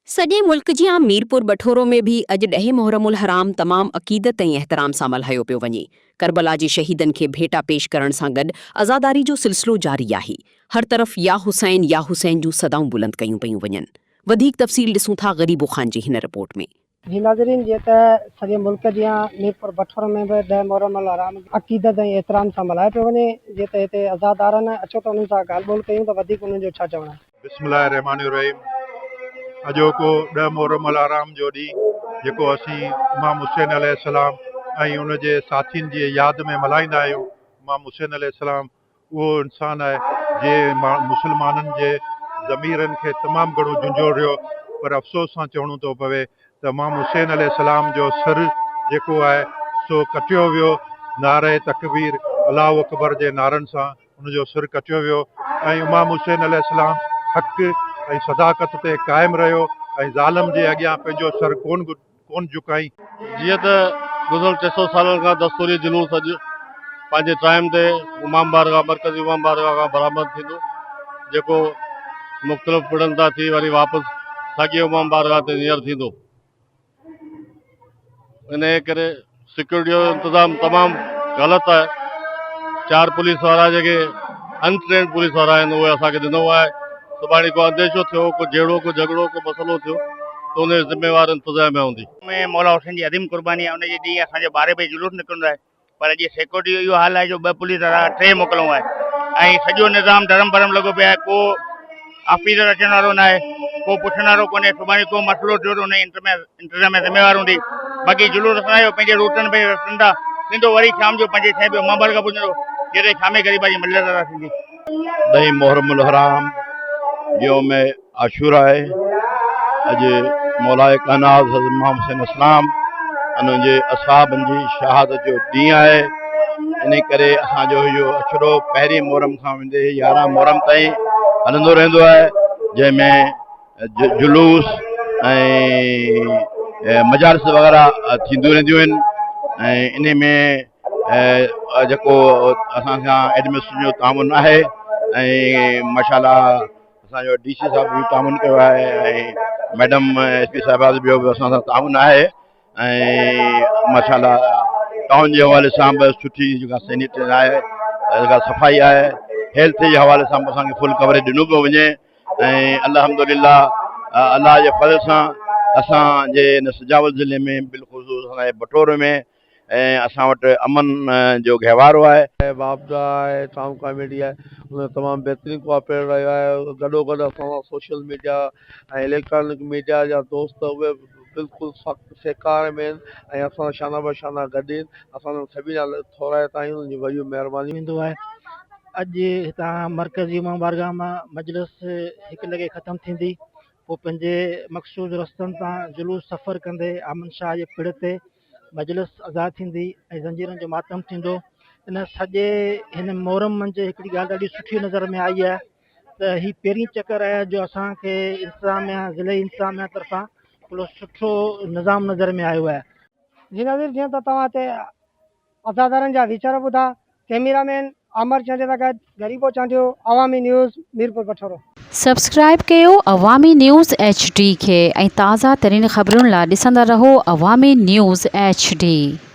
सॼे मुल्क जी मीरपुर बठोरो में भी अॼु 10 मुहर्रमुल हराम तमाम अक़ीदत ऐं एहतराम सां मल्हायो पियो वञे। करबला जे शहीदनि खे भेटा पेश करण सां गॾु आज़ादारी जो सिलसिलो जारी आहे। हर तरफ़ या हुसैन जूं सदाऊं बुलंद कयूं पियूं वञनि। वधीक तफ़सील ॾिसूं था ग़रीबो ख़ान जी हिन रिपोर्ट में। जी नाज़रीन, जीअं त सॼे मुल्क जी मीरपुर बठोर में बि 10 मुहर्रमुल हराम अक़ीदत ऐं एहतराम सां मल्हायो पियो वञे। जीअं त हिते आज़ादार आहिनि, अचो त उन्हनि सां ॻाल्हि ॿोल कयूं त वधीक उन्हनि जो छा चवणु आहे। बिस्मिल्लाहिर्रहमानिर्रहीम। अॼोको 10 मुहर्रमुल हराम जो ॾींहुं जेको असीं इमाम हुसैन अलैहिस्सलाम ऐं उनजे साथियुनि जी यादि में मल्हाईंदा आहियूं। इमाम हुसैन अलैहिस्सलाम उहो इंसानु आहे जंहिं मुस्लमाननि जे ज़मीरनि खे तमामु घणो झुंझोड़ियो, पर अफ़सोस सां चवणो थो पवे त इमाम हुसैन अलैहिस्सलाम जो सिर जेको आहे सो कटियो वियो। नारे तकबीर अल्लाहु अकबर जे नारनि सां उनजो सिर कटियो वियो ऐं इमाम हुसैन अलैहिस्सलाम हक़ ऐं सदाकत ते क़ाइमु रहियो ऐं ज़ालिम जे अॻियां पंहिंजो सर कोन झुकाई। जीअं त गुज़िरियल 600 सालनि खां दस्तूरी जुलूस अॼु पंहिंजे टाइम ते इमाम बारगाह मरकज़ी इमाम बारगाह खां बरामद थींदो, जेको मुख़्तलिफ़ पिणनि तां थी वरी वापसि साॻियो इमाम बारगाह ते हींअर थींदो। इन करे सिक्योरिटी जो इंतज़ाम तमामु ग़लति आहे। 4 पुलिस वारा जेके अनट्रेंड पुलिस वारा आहिनि उहे असांखे ॾिनो आहे। सुभाणे को अंदेशो थियो, को जहिड़ो को झगड़ो को मसइलो थियो त उन ज़िम्मेवार इंतज़ामिया हूंदी। में मौला हुसैन जी अदीम कुर्बानी आहे, उनजे ॾींहुं असांजे 12 बजे जुलूस निकिरंदो आहे, पर अॼु सिक्योरिटी इहो हाल आहे जो 2 पुलिस वारा 3 मोकिलियो आहे ऐं सॼो निज़ाम धरम भरम लॻो पियो आहे। को ऑफिसर अचण वारो न आहे, को पुछण वारो कोन्हे। सुभाणे को मसइलो थियो त उन इंतज़ामिया ज़िम्मेवार हूंदी। बाक़ी जुलूस असांजो पंहिंजे रूटनि में थींदो, वरी शाम जो 5 6 इमाम बारगाह पुॼंदो, जॾहिं शाम ग़रीबा जी मजलिस अदा थींदी। 10 मुहर्रमुल हराम यौम आशूरा आहे। अॼु मौलाए कायनात हज़रत इमाम हुसैन इस्लाम उन्हनि असहाबनि जी शहादत जो ॾींहुं आहे। इन करे असांजो इहो अशरो पहिरीं मुहर्रम खां वेंदे 11 मुहर्रम ताईं हलंदो रहंदो आहे, जंहिंमें जुलूस ऐं मजालिस वग़ैरह थींदियूं रहंदियूं आहिनि। ऐं इन में जेको असां सां एडमिनिस्ट्रेशन जो तामुन आहे ऐं माशाल्लाह असांजो DC साहब बि तामुन कयो आहे ऐं मैडम SP साहिबा जो बि असां सां तामुन आहे। ऐं माशाल्लाह टाउन जे हवाले सां बि सुठी जेका सैनिटरी आहे, जेका सफ़ाई आहे, हेल्थ जे हवाले सां बि असांखे फुल कवरेज ॾिनो पियो वञे। ऐं अल्हम्दुलिल्लाह अल्लाह जे फज़ल सां असांजे इन सजावल ज़िले में बिलख़ुसूस असांजे बठोरे में ऐं असां वटि अमन जो गहवारो आहे। बाबदा आहे, टाउन कॉमेडी आहे, उन तमामु बहितरीनु कोऑपरेट रहियो आहे। गॾोगॾु असां सोशल मीडिया ऐं इलेक्ट्रॉनिक मीडिया जा दोस्त उहे बिल्कुलु सख़्तु सेकार में आहिनि ऐं असां शाना बशाना गॾु आहिनि। असां सभिनी जा थोराइता आहियूं, उनजी वॾी महिरबानी वेंदो आहे। अॼु हितां मरकज़ी इमाम बारगाह मां मजलिस 1 लॻे ख़तमु थींदी, पोइ पंहिंजे मखसूस रस्तनि तां जुलूस सफ़र कंदे आमन शाह जे पिण ते मजलिस अदा थींदी ऐं ज़ंजीरनि जो मातम थींदो। इन सॼे हिन मुहर्रम मंझि हिकिड़ी ॻाल्हि ॾाढी सुठी नज़र में आई आहे त हीउ पहिरीं चकर आहे जो असांखे इंतिज़ामिया ज़िले इंतिज़ामिया तरफ़ां हिकिड़ो सुठो निज़ाम नज़र में आयो आहे। जी नाज़रीन, जीअं त तव्हां हिते आज़ादारनि जा वीचार ॿुधा। कैमरामैन आमर चंद सां गॾु ग़रीबो चांडियो, अवामी न्यूज़, मीरपुर बठोरो। सब्सक्राइब कयो अवामी न्यूज़ HD खे ऐं ताज़ा तरीन ख़बरुनि लाइ ॾिसंदा रहो अवामी न्यूज़ HD।